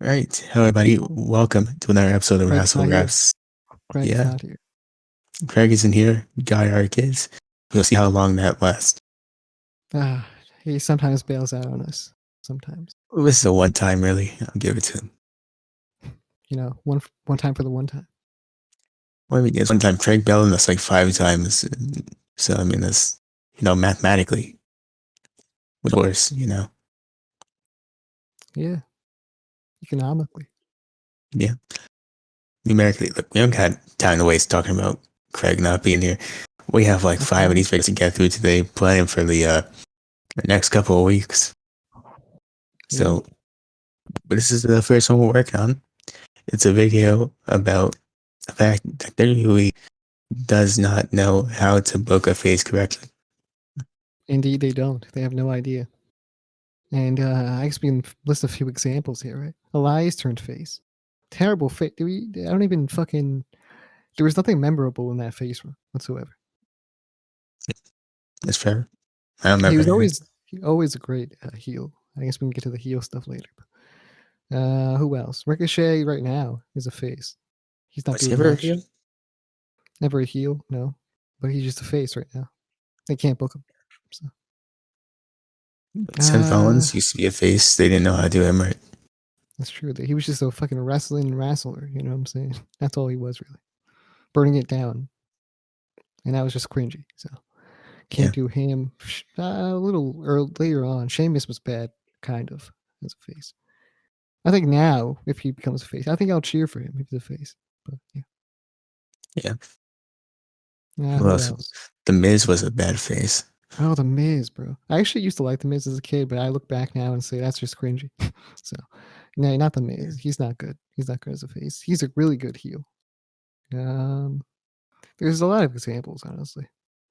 All right, hello everybody. Welcome to another episode of Craig's Wrassle not here. Graps. Craig's Yeah, not here. Craig isn't here. Guy Ark is. We'll see how long that lasts. Ah, he sometimes bails out on us. Sometimes, This is a one time, really. I'll give it to him. one time for the one time. Well, I mean, it's one time Craig bailed on us like 5 times. So, I mean, that's, mathematically, of course. Yeah, economically. Yeah. Numerically, look, we don't got time to waste talking about Craig not being here. We have like five of these videos to get through today, planning for the next couple of weeks. Yeah. So, but this is the first one we're working on. It's a video about the fact that WWE does not know how to book a face correctly. Indeed, they don't. They have no idea. And I guess we can list a few examples here, right? Elias turned face. Terrible face. I don't even fucking. There was nothing memorable in that face whatsoever. That's fair. I don't He remember was anything. always a great heel. I guess we can get to the heel stuff later. Who else? Ricochet right now is a face. He's not Was he doing ever a much. heel? Never a heel, no. But he's just a face right now. They can't book him. So. Seth Rollins used to be a face. They didn't know how to do him right. That's true. He was just a fucking wrestling wrestler. You know what I'm saying? That's all he was really. Burning it down. And that was just cringy. So can't do him. A little later on, Sheamus was bad, kind of, as a face. I think now, if he becomes a face, I think I'll cheer for him if he's a face. But yeah. Yeah. Who else? The Miz was a bad face. Oh, The Miz, bro. I actually used to like The Miz as a kid, but I look back now and say that's just cringy. So, no, not The Miz. He's not good. He's not good as a face. He's a really good heel. There's a lot of examples, honestly.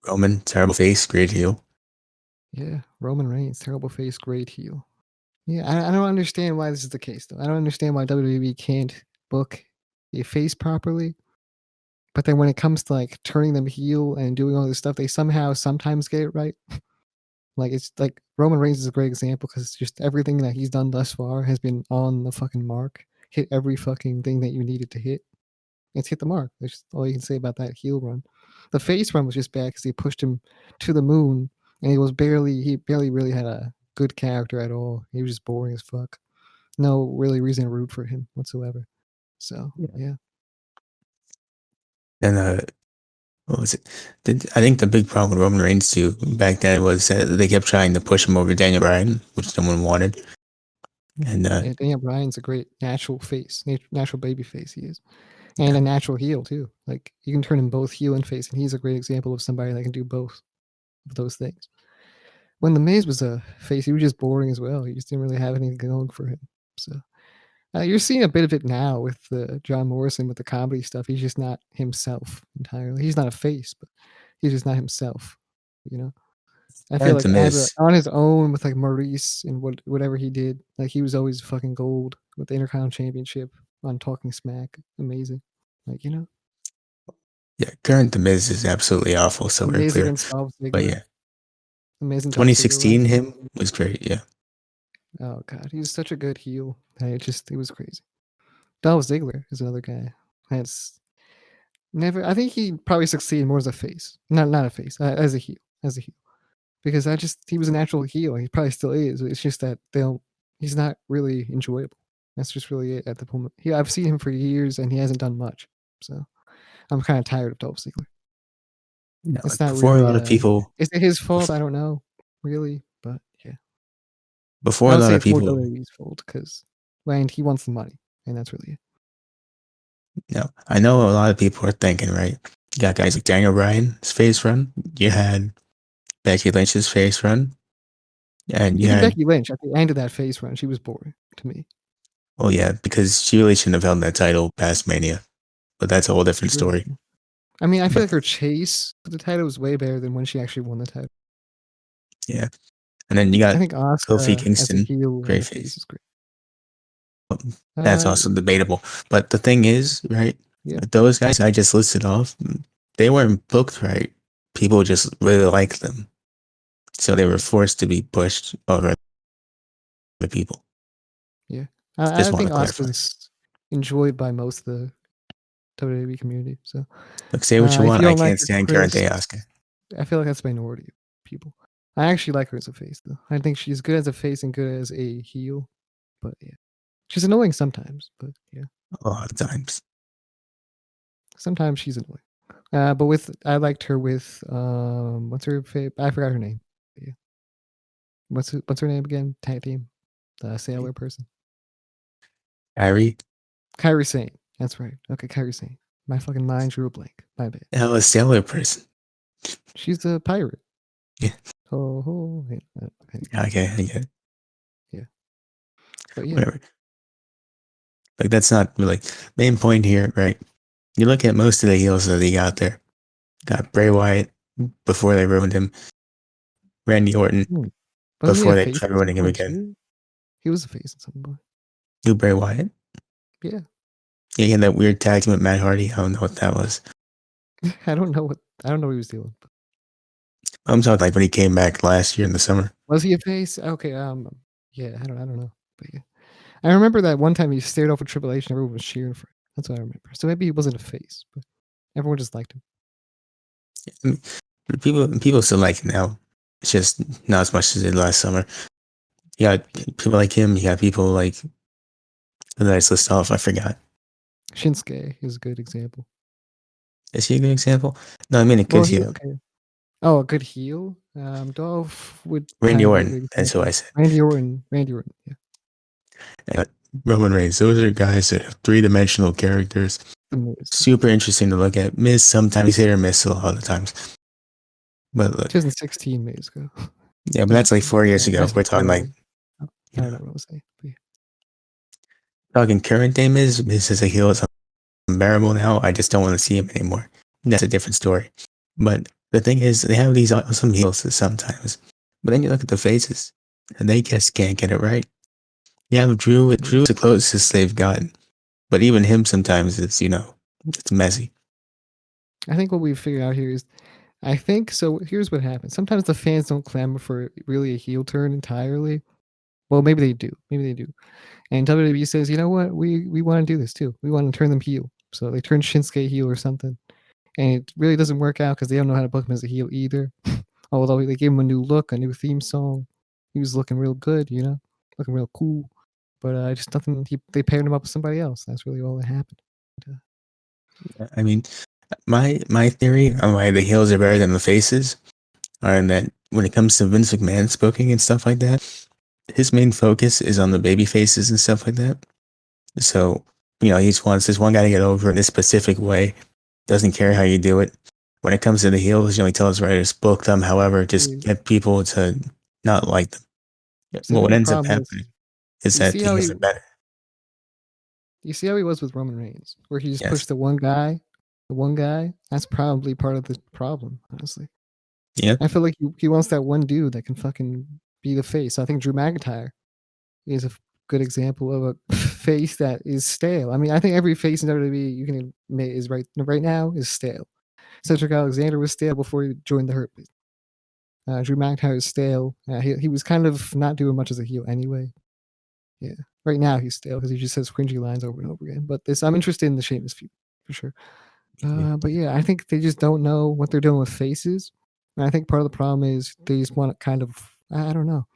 Roman, terrible face, great heel. Yeah, Roman Reigns, terrible face, great heel. Yeah, I don't understand why this is the case, though. I don't understand why WWE can't book a face properly. But then when it comes to like turning them heel and doing all this stuff, they sometimes get it right. Like it's like Roman Reigns is a great example because just everything that he's done thus far has been on the fucking mark. Hit every fucking thing that you needed to hit. It's hit the mark. That's all you can say about that heel run. The face run was just bad because he pushed him to the moon, and he barely really had a good character at all. He was just boring as fuck. No really reason to root for him whatsoever. So yeah. And what was it? I think the big problem with Roman Reigns too back then was that they kept trying to push him over Daniel Bryan, which no one wanted. And Daniel Bryan's a great natural face, natural baby face. He is, and a natural heel too. Like you can turn him both heel and face, and he's a great example of somebody that can do both of those things. When the Miz was a face, he was just boring as well. He just didn't really have anything going for him. So you're seeing a bit of it now with John Morrison with the comedy stuff. He's just not himself entirely. He's not a face, but he's just not himself. You know. I feel like The Miz. on his own with like Maurice and whatever he did, like he was always fucking gold with the Intercontinental Championship on Talking Smack. Amazing. Like, Yeah, current The Miz is absolutely awful, so we're Miz clear. against Dolph But Ziggler. yeah, The Miz and Dolph Ziggler 2016 him was great, yeah. Oh god, he's such a good heel. It was crazy. Dolph Ziggler is another guy. That's never. I think he probably succeeded more as a face, not a face, as a heel, because he was a natural heel. He probably still is. It's just that he's not really enjoyable. That's just really it at the moment. I've seen him for years and he hasn't done much. So I'm kind of tired of Dolph Ziggler. You know, It's like not before really. a lot of people, Is it his fault? I don't know, really. But yeah, before I a would lot say of it's more people, WWE's fault because he wants the money, and that's really it. I know a lot of people are thinking, right? You got guys like Daniel Bryan's face run. You had Becky Lynch's face run, and you Even had, Becky Lynch at the end of that face run, she was boring to me. oh yeah, because she really shouldn't have held that title past Mania, but that's a whole different True. story. I mean, I feel But like her chase for the title was way better than when she actually won the title. yeah, and then you I got think Kofi Asuka as a Kingston, heel and great a face face. is great. That's also debatable. But the thing is, right? Yeah, Those guys I just listed off, they weren't booked right. People just really liked them. So they were forced to be pushed over the people. yeah. I Just want think to clarify. Asuka's enjoyed by most of the WWE community. So Look, say what you if want. you I don't like can't her, stand current Chris, day Oscar. I feel like that's minority of people. I actually like her as a face, though. I think she's good as a face and good as a heel. But yeah, she's annoying sometimes. But yeah, A lot of times. sometimes she's annoying. But I liked her with what's her I forgot her name. Yeah. What's her name again? Tag team, the sailor person. Kyrie. Kairi Sane. That's right. Okay, Kairi Sane. My fucking mind drew a blank. My bad. Hell, a sailor person. She's a pirate. Yeah. Ho ho. Yeah, Okay, I get it. yeah. But yeah, Whatever. Like that's not really main point here, right? You look at most of the heels that he got there. Got Bray Wyatt before they ruined him. Randy Orton wasn't he a before they face tried at some ruining him point again. too? He was a face at some point. Who, Bray Wyatt? Yeah. Yeah, he had that weird tag team with Matt Hardy. I don't know what that was. I don't know what he was doing. But I'm talking like when he came back last year in the summer. was he a face? Okay. Yeah. I don't know. But yeah, I remember that one time he stared off with Triple H and everyone was cheering for him. That's what I remember. So maybe he wasn't a face, but everyone just liked him. I mean, people still like him now. It's just not as much as it did last summer. You got people like him. You got people like the nice list off. I forgot. Shinsuke is a good example. Is he a good example? No, I mean a Well, good heel. okay. Oh, a good heel. Dolph would Randy kind of be a Orton. good That's who I example. said. Randy Orton. Yeah. Roman Reigns. Those are guys that have three-dimensional characters. The Miz. Super interesting to look at. Miz sometimes hit or miss a lot of times. But look, 2016 Miz go. yeah, but that's like 4 years ago. That's We're talking before. like, I you don't know, know what I was saying. But yeah. talking current day Miz. Miz as a heel is unbearable now. I just don't want to see him anymore. That's a different story. But the thing is, they have these awesome heels sometimes. But then you look at the faces, and they just can't get it right. Yeah, Drew. Drew's the closest they've gotten. But even him sometimes is, it's messy. I think what we've figured out here is, I think so. Here's what happens. Sometimes the fans don't clamor for really a heel turn entirely. Well, maybe they do. And WWE says, you know what? We want to do this too. We want to turn them heel. So they turn Shinsuke heel or something. And it really doesn't work out because they don't know how to book him as a heel either. Although they gave him a new look, a new theme song. He was looking real good, looking real cool. But just nothing. They paired him up with somebody else. That's really all that happened. I mean, my theory on why the heels are better than the faces are that when it comes to Vince McMahon's booking and stuff like that, his main focus is on the baby faces and stuff like that. So, he just wants this one guy to get over in this specific way. Doesn't care how you do it. When it comes to the heels, he tells writers, book them, however, just get people to not like them. So Well, what the ends up problem is, happening is you that see the how heels are better. he was with Roman Reigns, where he just Yes. pushed the one guy. The one guy. That's probably part of the problem, honestly. Yeah. I feel like he wants that one dude that can fucking be the face. I think Drew McIntyre is a good example of a face that is stale. I mean, I think every face in WWE you can admit is right now is stale. Cedric Alexander was stale before he joined the Hurt Business. Drew McIntyre is stale. He was kind of not doing much as a heel anyway. Yeah, right now he's stale because he just says cringy lines over and over again. But I'm interested in the Sheamus feud for sure. But yeah, I think they just don't know what they're doing with faces. And I think part of the problem is they just want to kind of, I don't know.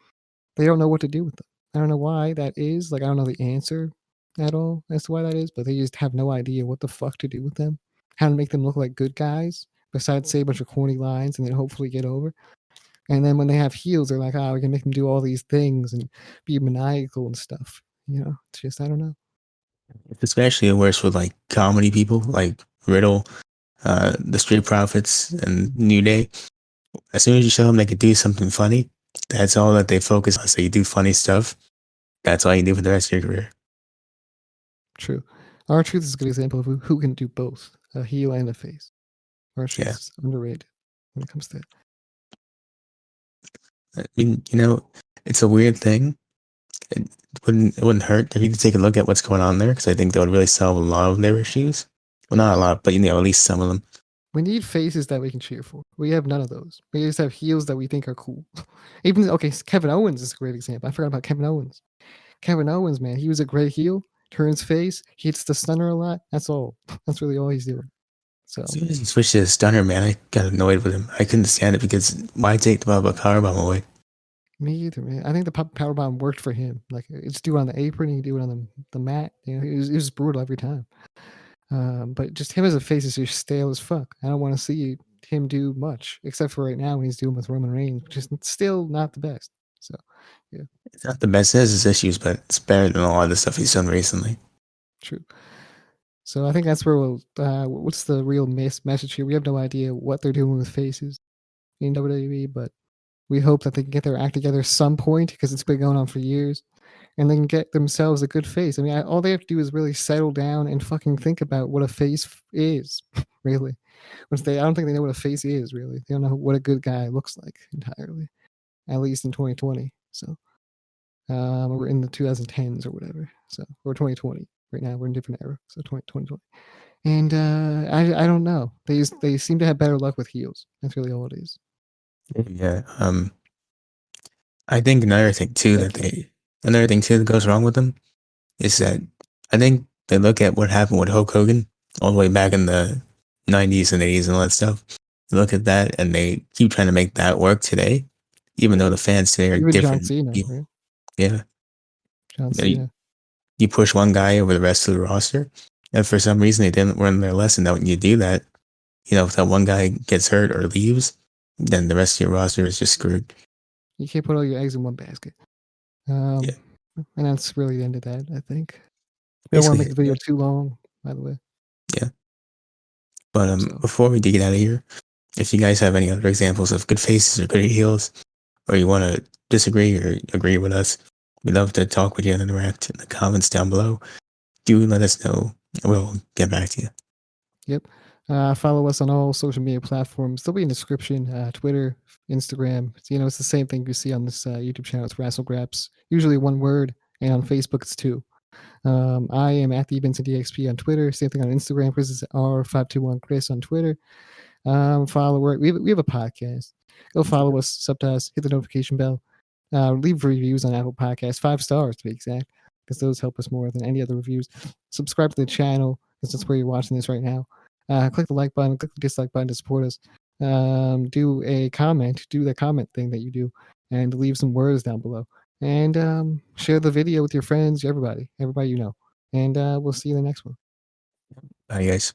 They don't know what to do with them. I don't know why that is. Like, I don't know the answer at all as to why that is, but they just have no idea what the fuck to do with them. How to make them look like good guys, besides say a bunch of corny lines and then hopefully get over. And then when they have heels, they're like, oh, we can make them do all these things and be maniacal and stuff. It's just, I don't know. It's especially worse with like comedy people like Riddle, the Street Profits, and New Day. As soon as you show them they could do something funny, that's all that they focus on. So you do funny stuff. That's all you do for the rest of your career. True. R-Truth is a good example of who can do both, a heel and a face. R-Truth is underrated when it comes to that. I mean, it's a weird thing. It wouldn't hurt if you could take a look at what's going on there, because I think that would really solve a lot of their issues. Well, not a lot, but at least some of them. We need faces that we can cheer for. We have none of those. We just have heels that we think are cool. Even Kevin Owens is a great example. I forgot about Kevin Owens. Kevin Owens, man, he was a great heel. Turns face, hits the stunner a lot. That's all. That's really all he's doing. So As soon as he switched to the stunner, man, I got annoyed with him. I couldn't stand it because why take the powerbomb away? me either, man. I think the powerbomb worked for him. Like it's do on the apron, he do it on the mat. You know, it was brutal every time. But just him as a face is just stale as fuck. I don't want to see him do much, except for right now when he's doing with Roman Reigns, which is still not the best. So, yeah, It's not the best. It has its issues, but it's better than a lot of the stuff he's done recently. true. So I think that's where we'll. What's the real message here? We have no idea what they're doing with faces in WWE, but we hope that they can get their act together at some point because it's been going on for years, and they can get themselves a good face. I mean, all they have to do is really settle down and fucking think about what a face is, really. I don't think they know what a face is, really. They don't know what a good guy looks like entirely, at least in 2020. So we're in the 2010s or whatever. So or 2020 right now. We're in a different era. So 2020. And I don't know. They seem to have better luck with heels. That's really all it is. Yeah. I think another thing too that goes wrong with them is that I think they look at what happened with Hulk Hogan all the way back in the 90s and 80s and all that stuff. They look at that and they keep trying to make that work today, even though the fans today are Even John different Cena, people. right? Yeah. John You, know, Cena. you push one guy over the rest of the roster, and for some reason they didn't learn their lesson that when you do that, if that one guy gets hurt or leaves, then the rest of your roster is just screwed. You can't put all your eggs in one basket. Yeah. And that's really the end of that, I think. We don't want to Basically, make the video too long, by the way. yeah. But So before we get out of here, if you guys have any other examples of good faces or good heels, or you want to disagree or agree with us, we'd love to talk with you and interact in the comments down below. Do let us know. We'll get back to you. yep. Follow us on all social media platforms. They'll be in the description. Twitter, Instagram. It's the same thing you see on this YouTube channel. It's Wrassle Graps. Usually one word, and on Facebook it's two. I am at the Vincent DXP on Twitter. Same thing on Instagram. Chris is R521 Chris on Twitter. Follow. We have a podcast. Go follow us, sub to us, hit the notification bell. Leave reviews on Apple Podcasts, 5 stars to be exact, because those help us more than any other reviews. Subscribe to the channel, because that's where you're watching this right now. Click the like button, click the dislike button to support us. Do a comment, do the comment thing that you do, and leave some words down below. And share the video with your friends, everybody you know. And we'll see you in the next one. Bye, guys.